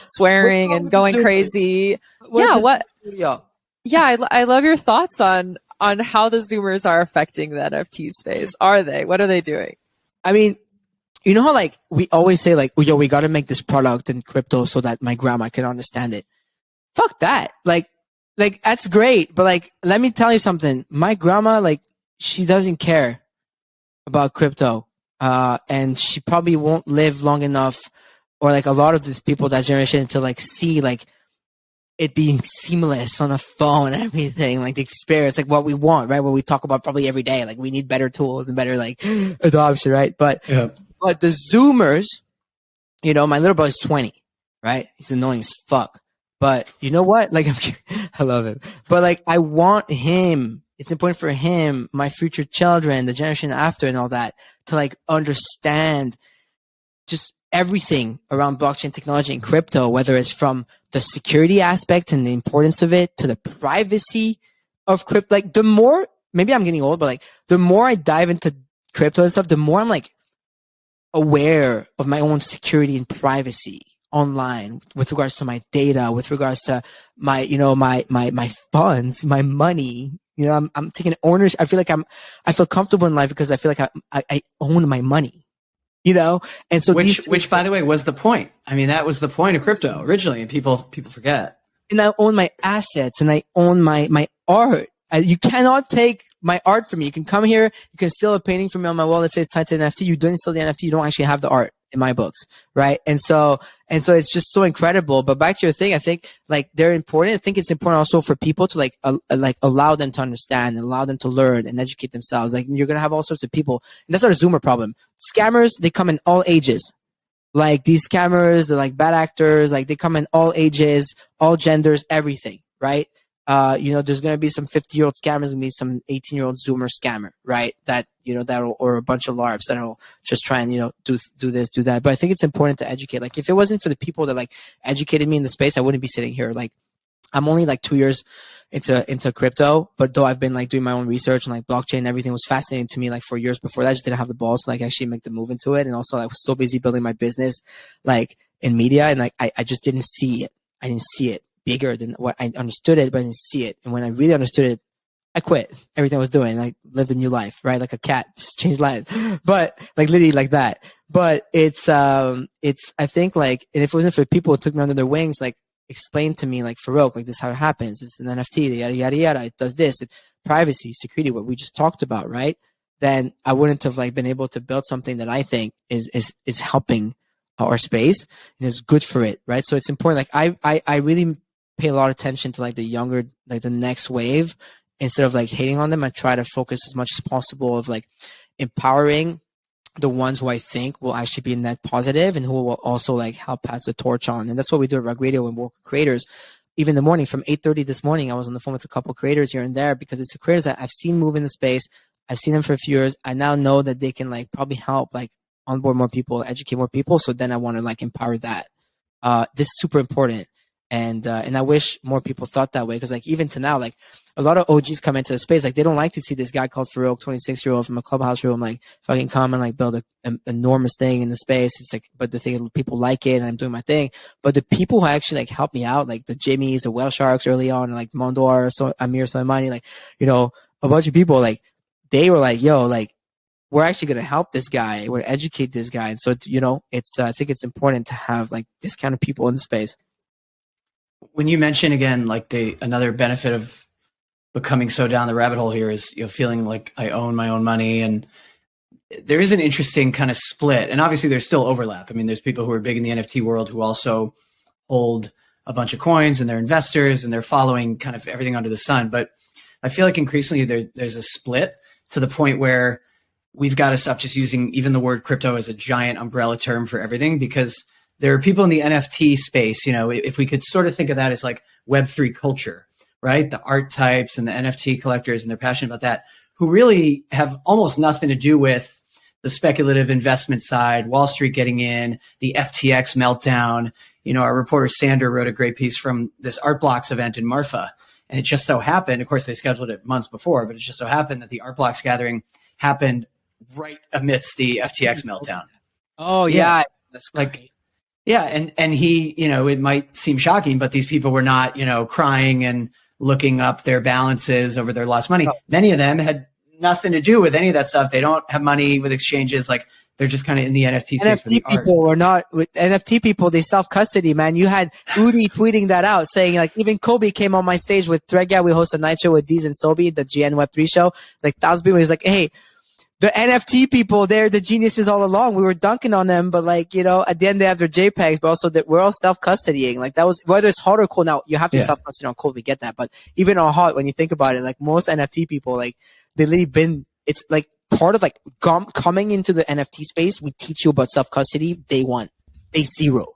swearing and going crazy. Yeah, I love your thoughts on how the Zoomers are affecting the NFT space. What are they doing? I mean, how, like, we always say, like, yo, we got to make this product in crypto so that my grandma can understand it. Fuck that. Like that's great. But, like, let me tell you something. My grandma, like, she doesn't care about crypto. And she probably won't live long enough, or, like, a lot of these people, that generation, to, like, see, like, it being seamless on a phone and everything, like the experience, like what we want, right? What we talk about probably every day. Like, we need better tools and better, like, adoption, right? But the Zoomers, my little brother's 20, right? He's annoying as fuck. But you know what? Like, I love him. But, like, I want him, it's important for him, my future children, the generation after and all that, to, like, understand just everything around blockchain technology and crypto, whether it's from the security aspect and the importance of it to the privacy of crypto. Like, the more, maybe I'm getting old, but, like, the more I dive into crypto and stuff, the more I'm, like, aware of my own security and privacy online with regards to my data, with regards to my, my funds, my money. I'm taking ownership. I feel comfortable in life because I feel like I own my money. And so which by the way was the point. I mean, that was the point of crypto originally, and people forget. And I own my assets, and I own my art, You cannot take my art from me. You can come here, you can steal a painting from me on my wall that says tied to NFT. You didn't steal the NFT. You don't actually have the art in my books, right? And so it's just so incredible. But back to your thing, I think like they're important. I think it's important also for people to like allow them to understand, and allow them to learn and educate themselves. Like you're gonna have all sorts of people, and that's not a Zoomer problem. Scammers, they come in all ages. Like these scammers, they're like bad actors. Like they come in all ages, all genders, everything, right? There's going to be some 50-year-old scammers, going to be some 18-year-old Zoomer scammer, right? Or a bunch of LARPs that'll just try and, do this, do that. But I think it's important to educate. Like if it wasn't for the people that like educated me in the space, I wouldn't be sitting here. Like I'm only like 2 years into crypto, but though I've been like doing my own research and like blockchain and everything was fascinating to me like for years before that. I just didn't have the balls to like actually make the move into it. And also I was so busy building my business like in media, and like I just didn't see it. I didn't see it bigger than what I understood it, but I didn't see it. And when I really understood it, I quit everything I was doing. I lived a new life, right? Like a cat, just changed lives, but like literally like that. But it's I think like, and if it wasn't for people who took me under their wings, like explained to me like Farokh, like this is how it happens. It's an NFT, yada, yada, yada. It does this, privacy, security, what we just talked about, right? Then I wouldn't have like been able to build something that I think is helping our space and is good for it, right? So it's important. Like I really pay a lot of attention to like the younger, like the next wave, instead of like hating on them. I try to focus as much as possible of like empowering the ones who I think will actually be net positive and who will also like help pass the torch on. And that's what we do at Rug Radio and work with creators. Even in the morning from 8:30 this morning, I was on the phone with a couple of creators here and there, because it's the creators that I've seen move in the space. I've seen them for a few years. I now know that they can like probably help like onboard more people, educate more people. So then I want to like empower that. This is super important. And I wish more people thought that way, because like even to now, like a lot of OGs come into the space, like they don't like to see this guy called Farokh, 26-year-old from a clubhouse room, like fucking come and like build an enormous thing in the space. It's like, but the thing, people like it and I'm doing my thing. But the people who actually like help me out, like the Jimmies, the Whale Sharks early on, and like Mondor, so Amir Soleimani, like, a bunch of people, like they were like, yo, like we're actually going to help this guy. We're going to educate this guy. And so, it's, I think it's important to have like this kind of people in the space. When you mention again, like another benefit of becoming so down the rabbit hole here is, feeling like I own my own money, and there is an interesting kind of split. And obviously there's still overlap. I mean, there's people who are big in the NFT world who also hold a bunch of coins and they're investors and they're following kind of everything under the sun. But I feel like increasingly there's a split to the point where we've got to stop just using even the word crypto as a giant umbrella term for everything, because there are people in the NFT space, if we could sort of think of that as like Web3 culture, right? The art types and the NFT collectors, and they're passionate about that, who really have almost nothing to do with the speculative investment side, Wall Street getting in, the FTX meltdown. Our reporter Sander wrote a great piece from this Art Blocks event in Marfa. And it just so happened, of course, they scheduled it months before, but it just so happened that the Art Blocks gathering happened right amidst the FTX meltdown. Oh, yeah. That's like, yeah. And he, it might seem shocking, but these people were not, crying and looking up their balances over their lost money. No. Many of them had nothing to do with any of that stuff. They don't have money with exchanges. Like they're just kind of in the NFT space. NFT people were not with NFT people. They self-custody, man. You had Udi tweeting that out, saying like, even Kobe came on my stage with Thread Guy. We host a night show with Deez and Sobi, the GN Web3 show. Like thousands of people. He's like, hey, the NFT people, they're the geniuses all along. We were dunking on them, but like, at the end they have their JPEGs, but also that we're all self-custodying. Like that was, whether it's hot or cold. Now you have to self-custody on cold. We get that. But even on hot, when you think about it, like most NFT people, like they literally it's like part of like coming into the NFT space. We teach you about self-custody day one, day zero,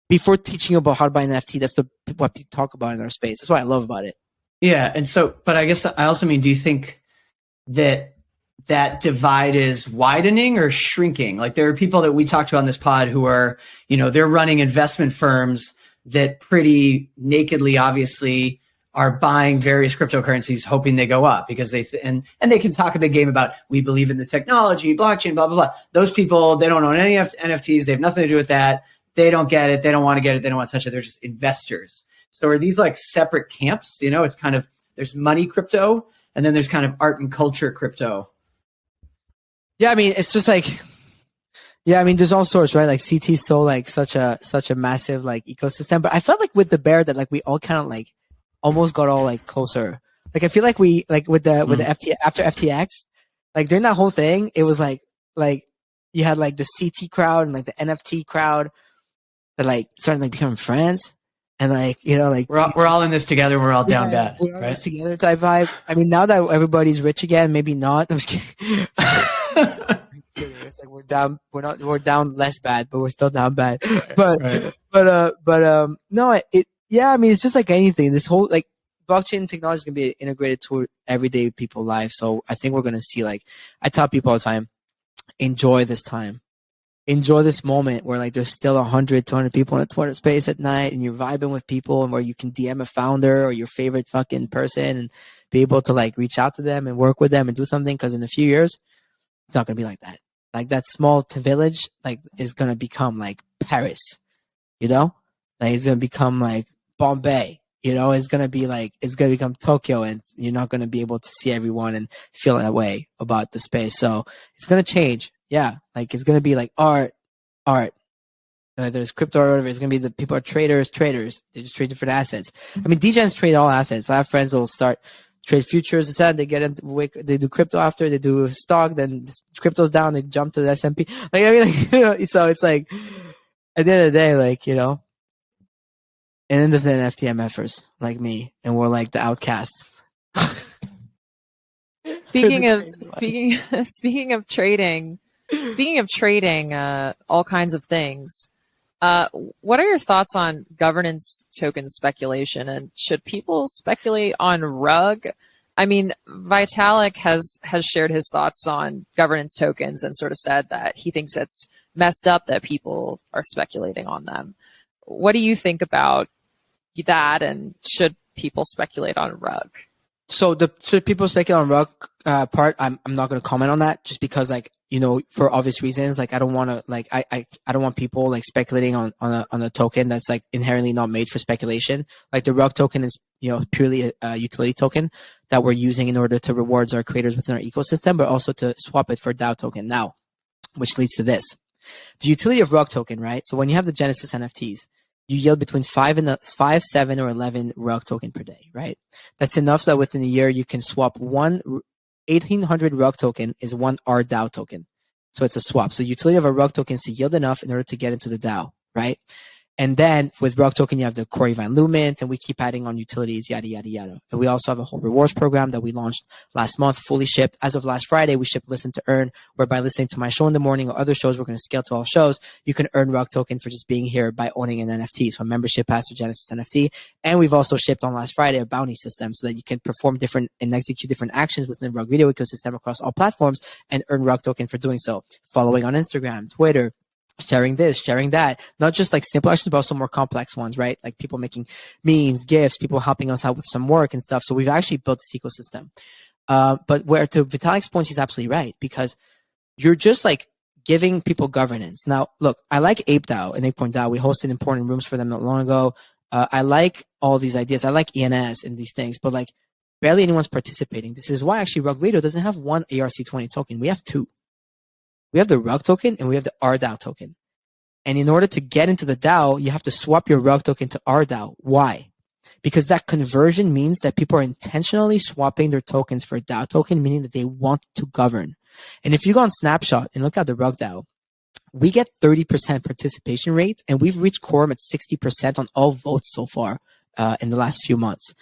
before teaching you about how to buy an NFT. That's what we talk about in our space. That's what I love about it. Yeah. And so, but I guess I also mean, do you think that divide is widening or shrinking? Like there are people that we talk to on this pod who are, they're running investment firms that pretty nakedly, obviously, are buying various cryptocurrencies, hoping they go up because and they can talk a big game about, we believe in the technology, blockchain, blah, blah, blah. Those people, they don't own any NFTs. They have nothing to do with that. They don't get it. They don't want to get it. They don't want to touch it. They're just investors. So are these like separate camps? It's kind of, there's money crypto, and then there's kind of art and culture crypto. Yeah, I mean, it's just like, there's all sorts, right? Like CT is so like such a massive like ecosystem. But I felt like with the bear that like we all kind of like almost got all like closer. Like I feel like we like with the after FTX, like during that whole thing, it was like you had like the CT crowd and like the NFT crowd that like started like becoming friends, and like like we're all in this together. We're all down bad. We're all in right? this together type vibe. I mean, now that everybody's rich again, maybe not. I'm just kidding. It's like we're down less bad, but we're still down bad. But no, yeah. I mean, it's just like anything. This whole like blockchain technology is gonna be integrated to everyday people life. So I think we're gonna see like I tell people all the time, enjoy this time. Enjoy this moment where like there's still 100, 200 people in a Twitter space at night and you're vibing with people and where you can DM a founder or your favorite fucking person and be able to like reach out to them and work with them and do something. Cause in a few years, it's not going to be like that. Like that small village, like is going to become like Paris, like it's going to become like Bombay, it's going to be like, it's going to become Tokyo and you're not going to be able to see everyone and feel that way about the space. So it's going to change. Yeah, like it's gonna be like art. There's crypto or whatever. It's gonna be the people are traders. They just trade different assets. I mean, DGens trade all assets. I have friends that will start trade futures instead. They get into they do crypto after they do stock. Then crypto's down. They jump to the S&P. Like I mean, like, so it's like at the end of the day, like and then there's the NFT MFers like me, and we're like the outcasts. Speaking of trading. Speaking of trading, all kinds of things, what are your thoughts on governance token speculation? And should people speculate on RUG? I mean, Vitalik has shared his thoughts on governance tokens and sort of said that he thinks it's messed up that people are speculating on them. What do you think about that? And should people speculate on RUG? So should people speculate on RUG part? I'm not going to comment on that just because like. For obvious reasons, like I don't want to, like I don't want people like speculating on a token that's like inherently not made for speculation. Like the RUG token is, purely a utility token that we're using in order to reward our creators within our ecosystem, but also to swap it for DAO token now, which leads to this: the utility of RUG token, right? So when you have the Genesis NFTs, you yield between 5, 7, or 11 RUG token per day, right? That's enough so that within a year you can swap one 1,800 RUG token is one R DAO token. So it's a swap. So the utility of a RUG token is to yield enough in order to get into the DAO, right? And then with RUG token, you have the Core Event Lument, and we keep adding on utilities, yada, yada, yada. And we also have a whole rewards program that we launched last month, fully shipped. As of last Friday, we shipped Listen to Earn, whereby listening to my show in the morning or other shows, we're going to scale to all shows. You can earn RUG token for just being here by owning an NFT. So a membership pass for Genesis NFT. And we've also shipped on last Friday a bounty system so that you can perform different and execute different actions within the RUG video ecosystem across all platforms and earn RUG token for doing so. Following on Instagram, Twitter, sharing this, sharing that, not just like simple actions, but also more complex ones, right? Like people making memes, GIFs, people helping us out with some work and stuff. So we've actually built this ecosystem. But where to Vitalik's point, he's absolutely right, because you're just like giving people governance. Now, look, I like ApeDAO and ApeCoinDAO. We hosted important rooms for them not long ago. I like all these ideas. I like ENS and these things, but like barely anyone's participating. This is why actually RUG Radio doesn't have one ARC20 token. We have two. We have the RUG token and we have the RDAO token. And in order to get into the DAO, you have to swap your RUG token to RDAO. Why? Because that conversion means that people are intentionally swapping their tokens for a DAO token, meaning that they want to govern. And if you go on Snapshot and look at the RUG DAO, we get 30% participation rate, and we've reached quorum at 60% on all votes so far in the last few months.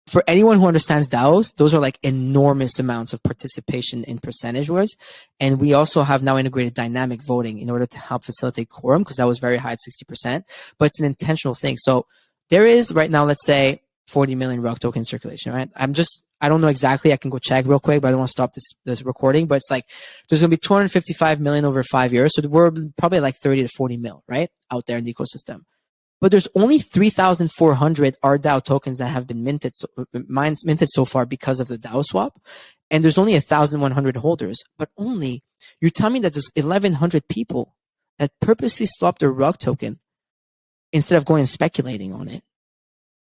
For anyone who understands DAOs, those are like enormous amounts of participation in percentage-wise. And we also have now integrated dynamic voting in order to help facilitate quorum, because that was very high at 60%. But it's an intentional thing. So there is right now, let's say, 40 million RUG token circulation, right? I don't know exactly. I can go check real quick, but I don't want to stop this recording. But it's like there's going to be 255 million over 5 years. So we're probably like 30 to 40 mil, right? Out there in the ecosystem. But there's only 3,400 RDAO tokens that have been minted so far because of the DAO swap. And there's only 1,100 holders. But only, you tell me that there's 1,100 people that purposely swapped their RUG token instead of going and speculating on it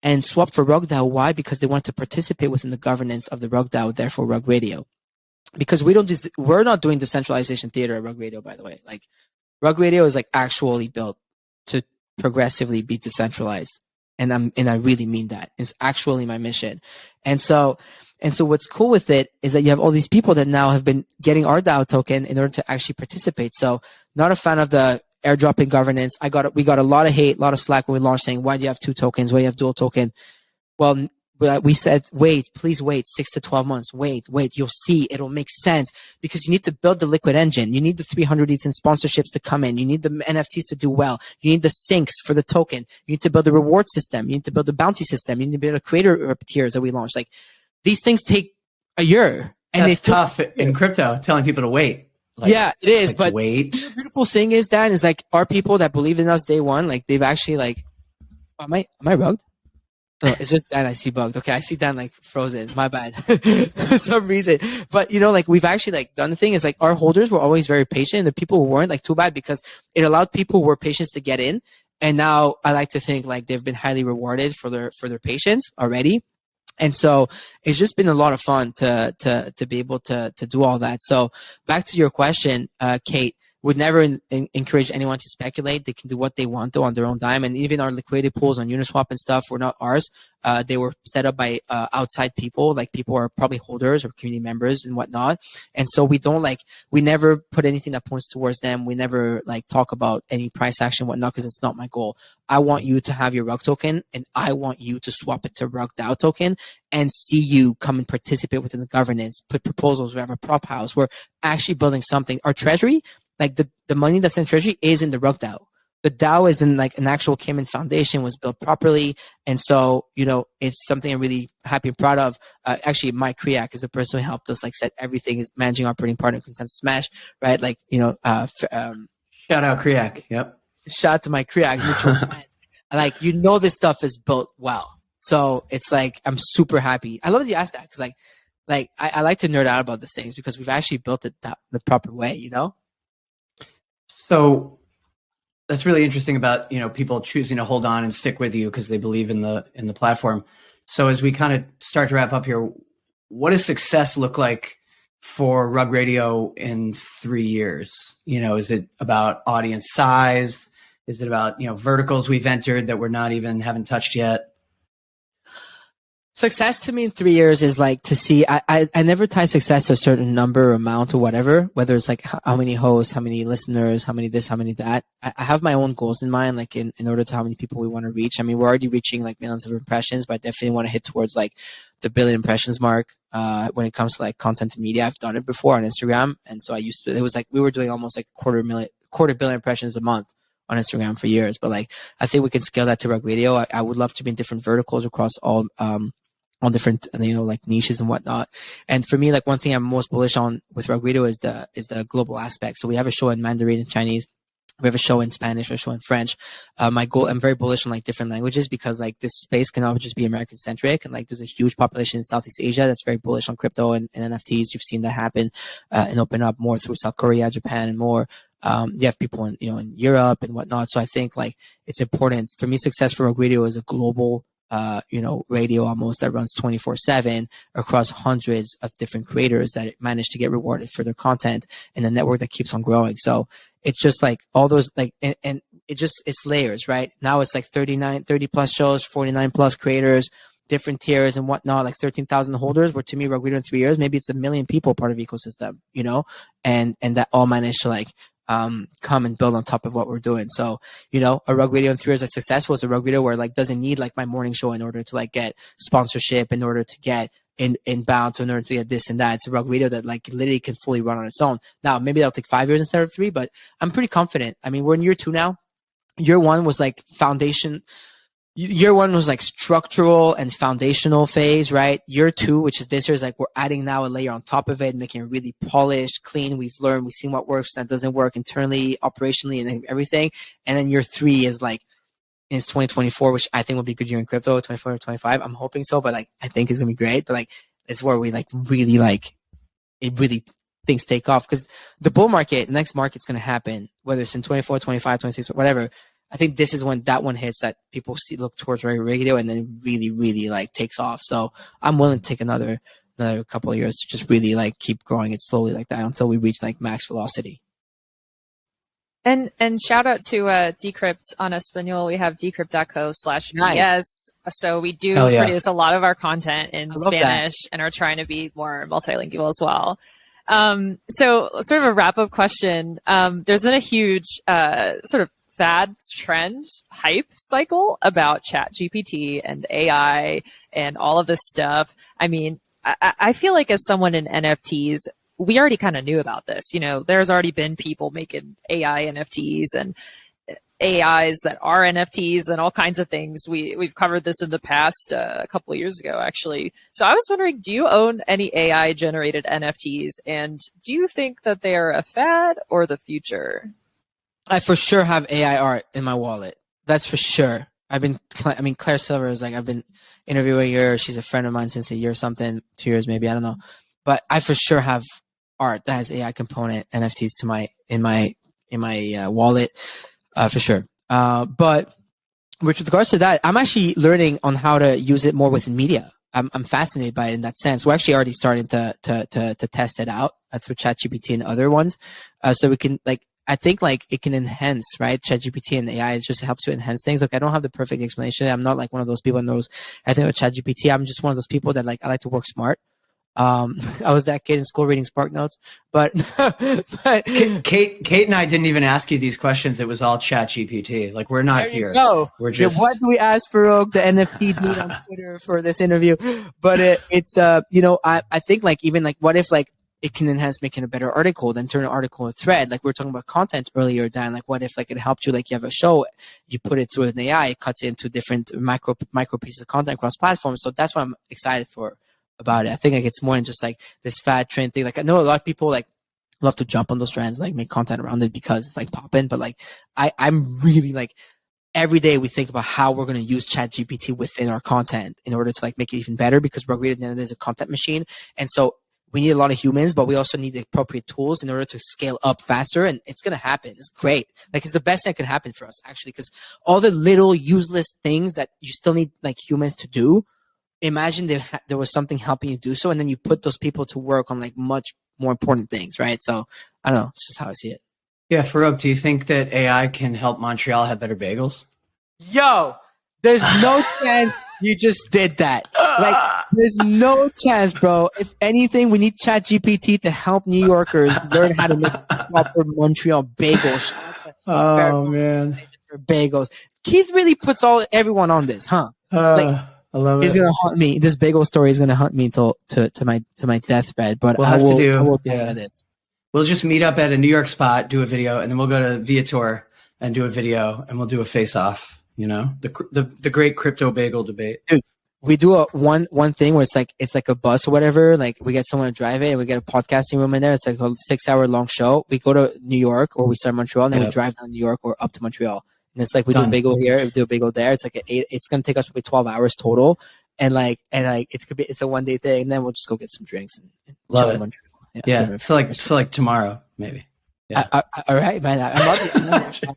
and swapped for RUG DAO. Why? Because they want to participate within the governance of the RUG DAO, therefore RUG Radio. Because we're not doing decentralization theater at RUG Radio, by the way. Like RUG Radio is like actually built to progressively be decentralized. And I really mean that. It's actually my mission. And so what's cool with it is that you have all these people that now have been getting our DAO token in order to actually participate. So not a fan of the airdropping governance. We got a lot of hate, a lot of slack when we launched saying, why do you have 2 tokens? Why do you have dual token? Well, we said, please wait 6 to 12 months. Wait, you'll see. It'll make sense because you need to build the liquid engine. You need the 300 ETH in sponsorships to come in. You need the NFTs to do well. You need the syncs for the token. You need to build a reward system. You need to build a bounty system. You need to build a creator tiers that we launched. Like, these things take a year. And it's tough in crypto, telling people to wait. Like, yeah, it is. Like, but wait. The beautiful thing is, Dan, is like our people that believed in us day one, like they've actually like, am I rugged? Oh, it's just Dan I see bugged. Okay, I see Dan like frozen. My bad. For some reason. But like we've actually like done the thing is like our holders were always very patient. The people who weren't like too bad because it allowed people who were patient to get in. And now I like to think like they've been highly rewarded for their patience already. And so it's just been a lot of fun to be able to do all that. So back to your question, Kate, would never encourage anyone to speculate. They can do what they want though on their own dime. And even our liquidity pools on Uniswap and stuff were not ours. They were set up by outside people, like people who are probably holders or community members and whatnot. And so we never put anything that points towards them. We never like talk about any price action, whatnot, because it's not my goal. I want you to have your RUG token and I want you to swap it to RUG DAO token and see you come and participate within the governance, put proposals, we have a prop house. We're actually building something. Our treasury, like the money that's in treasury is in the RUG DAO. The DAO is in like an actual Cayman foundation, was built properly. And so, it's something I'm really happy and proud of. Actually, Mike Kriak is the person who helped us like set everything, is managing operating partner Consensus Smash, right? Like, shout out Kriak. Yep. Shout out to Mike Kriak, mutual friend. Like, this stuff is built well. So it's like, I'm super happy. I love that you asked that because like I like to nerd out about these things because we've actually built it the proper way, So that's really interesting about, people choosing to hold on and stick with you because they believe in the platform. So as we kind of start to wrap up here, what does success look like for Rug Radio in 3 years? Is it about audience size? Is it about, verticals we've entered that haven't touched yet? Success to me in 3 years is like to see, I never tie success to a certain number or amount or whatever, whether it's like how many hosts, how many listeners, how many this, how many that. I have my own goals in mind, like in order to how many people we want to reach. I mean, we're already reaching like millions of impressions, but I definitely want to hit towards like the billion impressions mark. When it comes to like content and media, I've done it before on Instagram. And so it was like, we were doing almost like quarter billion impressions a month on Instagram for years. But like, I think we can scale that to Rug Radio. I would love to be in different verticals across all different, like niches and whatnot. And for me, like one thing I'm most bullish on with Rug Radio is the global aspect. So we have a show in Mandarin and Chinese. We have a show in Spanish, we have a show in French. I'm very bullish on like different languages because like this space cannot just be American centric. And like there's a huge population in Southeast Asia that's very bullish on crypto and NFTs. You've seen that happen, and open up more through South Korea, Japan, and more. You have people in Europe and whatnot. So I think like it's important for me. Success for Rug Radio is a global radio almost that runs 24/7 across hundreds of different creators that manage to get rewarded for their content and a network that keeps on growing. So it's just like all those like, and it's layers, right? Now it's like 30 plus shows, 49 plus creators, different tiers and whatnot, like 13,000 holders, where to me, Rug Radio in 3 years, maybe it's 1 million people part of the ecosystem, and that all managed to like, come and build on top of what we're doing. So, a Rug Radio in 3 years is successful. It's a Rug Radio where like doesn't need like my morning show in order to like get sponsorship, in order to get inbound, in order to get this and that. It's a Rug Radio that like literally can fully run on its own. Now, maybe that'll take 5 years instead of 3, but I'm pretty confident. I mean, we're in year 2 now. Year 1 was like foundation. Year 1 was like structural and foundational phase, right? Year 2, which is this year, is like we're adding now a layer on top of it, making it really polished, clean. We've learned, we've seen what works and doesn't work internally, operationally, and everything. And then year 3 is like, it's 2024, which I think will be a good year in crypto, 24 or 25. I'm hoping so, but like, I think it's going to be great. But like, it's where we like really like, it really things take off because the bull market, the next market's going to happen, whether it's in 24, 25, 26, whatever. I think this is when that one hits that people look towards radio and then really, really like takes off. So I'm willing to take another couple of years to just really like keep growing it slowly like that until we reach like max velocity. And shout out to Decrypt on Espanol. We have decrypt.co/PS. Nice. So we do Hell yeah. produce a lot of our content in love Spanish and are trying to be more multilingual as well. So sort of a wrap-up question. There's been a huge sort of fad trend hype cycle about ChatGPT and AI and all of this stuff. I mean, I feel like as someone in NFTs, we already kind of knew about this. You know, there's already been people making AI NFTs and AIs that are NFTs and all kinds of things. We've covered this in the past a couple of years ago, actually. So I was wondering, do you own any AI generated NFTs? And do you think that they are a fad or the future? I for sure have AI art in my wallet. That's for sure. Claire Silver is like, I've been interviewing her. She's a friend of mine since a year or something, 2 years maybe, I don't know. But I for sure have art that has AI component NFTs in my wallet, for sure. But with regards to that, I'm actually learning on how to use it more within media. I'm fascinated by it in that sense. We're actually already starting to test it out through ChatGPT and other ones. So we can I think it can enhance, right? ChatGPT and AI, it just helps you enhance things. Look, I don't have the perfect explanation. I'm not like one of those people that knows everything with ChatGPT. I'm just one of those people that I like to work smart. I was that kid in school reading Spark Notes, but Kate and I didn't even ask you these questions. It was all ChatGPT. Like, we're not here. Go. We're just. What do we ask Farokh, the NFT dude on Twitter, for this interview? But it's I think what if it can enhance making a better article, then turn an article a thread. Like we were talking about content earlier, Dan. Like what if it helped you, you have a show, you put it through an AI, it cuts it into different micro pieces of content across platforms. So that's what I'm excited for about it. I think it's more than just this fad trend thing. I know a lot of people love to jump on those trends, make content around it because it's popping. But I'm really every day we think about how we're going to use ChatGPT within our content in order to make it even better, because Rug Radio at the end of the day is a content machine. And so we need a lot of humans, but we also need the appropriate tools in order to scale up faster. And it's going to happen. It's great. It's the best thing that can happen for us, actually, because all the little useless things that you still need humans to do, imagine there was something helping you do so, and then you put those people to work on much more important things, right? So I don't know. It's just how I see it. Yeah, Farokh, do you think that AI can help Montreal have better bagels? Yo, there's no chance you just did that. There's no chance, bro. If anything, we need ChatGPT to help New Yorkers learn how to make proper Montreal bagels. Oh man, bagels. Keith really puts everyone on this, huh? I love it. He's gonna haunt me. This bagel story is gonna haunt me to my deathbed. But we'll I will do this. We'll just meet up at a New York spot, do a video, and then we'll go to Viator and do a video, and we'll do a face-off. The great crypto bagel debate. Dude, we do one thing where it's like a bus or whatever. We get someone to drive it, and we get a podcasting room in there. It's a 6-hour long show. We go to New York, or we start Montreal, and then we drive down New York or up to Montreal. And it's we do a bagel here, we do a bagel there. It's it's gonna take us probably 12 hours total, and it's a 1 day thing, and then we'll just go get some drinks and chill in Montreal. Yeah. So tomorrow maybe. Yeah. All right, man. I'm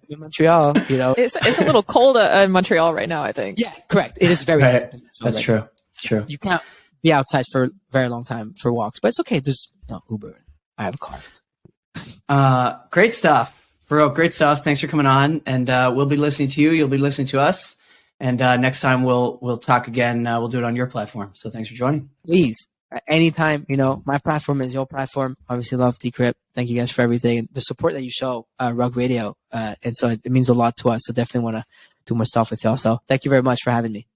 in Montreal. It's a little cold in Montreal right now, I think. Yeah, correct. It is very right. That's true. It's true. You can't be outside for a very long time for walks, but it's okay. There's no Uber. I have a car. Great stuff, Farokh. Great stuff. Thanks for coming on, and we'll be listening to you. You'll be listening to us, and next time we'll talk again. We'll do it on your platform. So thanks for joining. Please. Anytime, my platform is your platform. Obviously love Decrypt. Thank you guys for everything and the support that you show, Rug Radio. And so it means a lot to us. So definitely want to do more stuff with y'all. So thank you very much for having me.